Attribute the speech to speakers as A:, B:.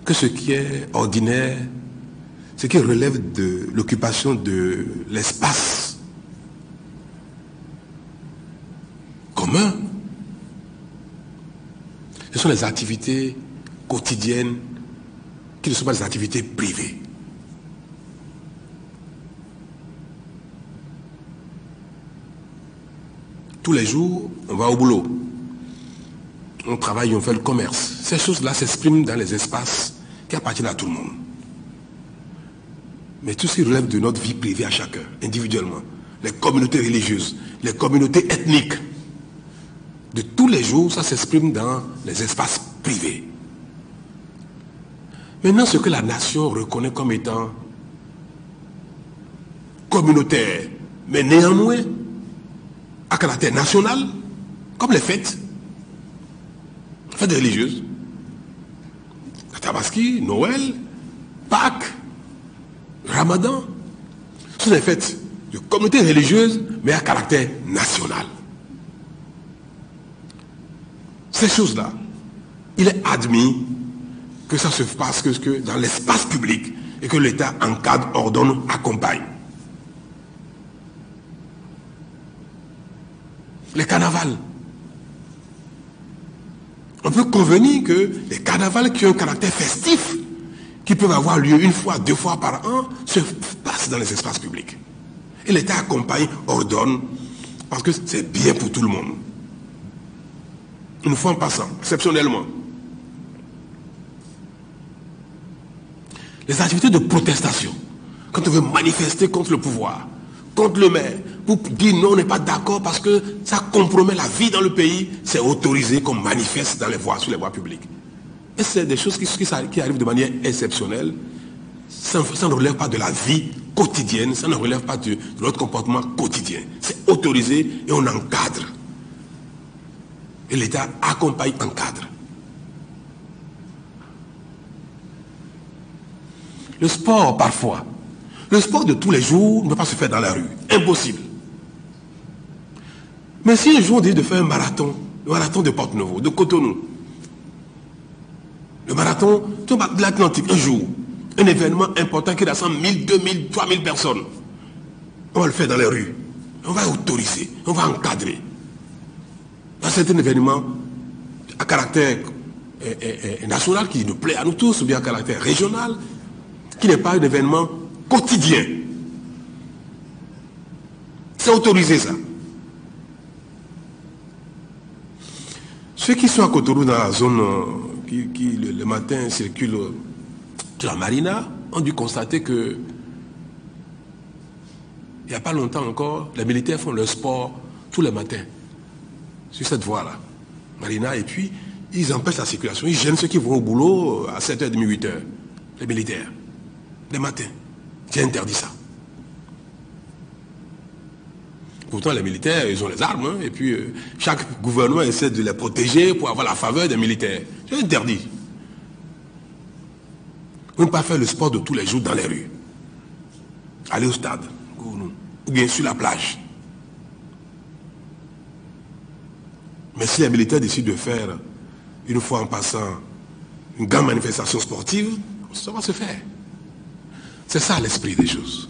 A: que ce qui est ordinaire, ce qui relève de l'occupation de l'espace commun, ce sont les activités quotidiennes qui ne sont pas des activités privées. Tous les jours, on va au boulot. On travaille, on fait le commerce. Ces choses-là s'expriment dans les espaces qui appartiennent à tout le monde. Mais tout ce qui relève de notre vie privée à chacun, individuellement, les communautés religieuses, les communautés ethniques, de tous les jours, ça s'exprime dans les espaces privés. Maintenant, ce que la nation reconnaît comme étant communautaire, mais néanmoins à caractère national, comme les fêtes religieuses, la Tabaski, Noël, Pâques, Ramadan, ce sont des fêtes de communauté religieuse, mais à caractère national. Ces choses-là, il est admis que ça se passe que dans l'espace public et que l'État encadre, ordonne, accompagne. Les carnavals. On peut convenir que les carnavals qui ont un caractère festif, qui peuvent avoir lieu une fois, 2 fois par an, se passent dans les espaces publics. Et l'État accompagne, ordonne, parce que c'est bien pour tout le monde. Une fois en passant, exceptionnellement. Les activités de protestation, quand on veut manifester contre le pouvoir, contre le maire, pour dire non, on n'est pas d'accord parce que ça compromet la vie dans le pays, c'est autorisé qu'on manifeste dans les voies, sur les voies publiques. Et c'est des choses qui arrivent de manière exceptionnelle. Ça ne relève pas de la vie quotidienne, ça ne relève pas de notre comportement quotidien. C'est autorisé et on encadre. Et l'État accompagne, encadre. Le sport, parfois. Le sport de tous les jours ne peut pas se faire dans la rue. Impossible. Mais si un jour on dit de faire un marathon, le marathon de Porte-Novo, de Cotonou, le marathon de l'Atlantique, un jour, un événement important qui rassemble 1000, 2000, 3000 personnes, on va le faire dans les rues. On va autoriser, on va encadrer. C'est un événement à caractère national qui nous plaît à nous tous, ou bien à caractère régional, qui n'est pas un événement quotidien. C'est autorisé, ça. Ceux qui sont à Cotonou, dans la zone qui le matin circulent sur la marina, ont dû constater que il n'y a pas longtemps encore, les militaires font leur sport tous les matins sur cette voie-là, marina, et puis ils empêchent la circulation. Ils gênent ceux qui vont au boulot à 7h30, 8h, les militaires, les matins. J'ai interdit ça. Pourtant, les militaires, ils ont les armes, hein, et puis chaque gouvernement essaie de les protéger pour avoir la faveur des militaires. J'ai interdit. On ne peut pas faire le sport de tous les jours dans les rues. Aller au stade, ou bien sur la plage. Mais si les militaires décident de faire, une fois en passant, une grande manifestation sportive, ça va se faire. C'est ça l'esprit des choses.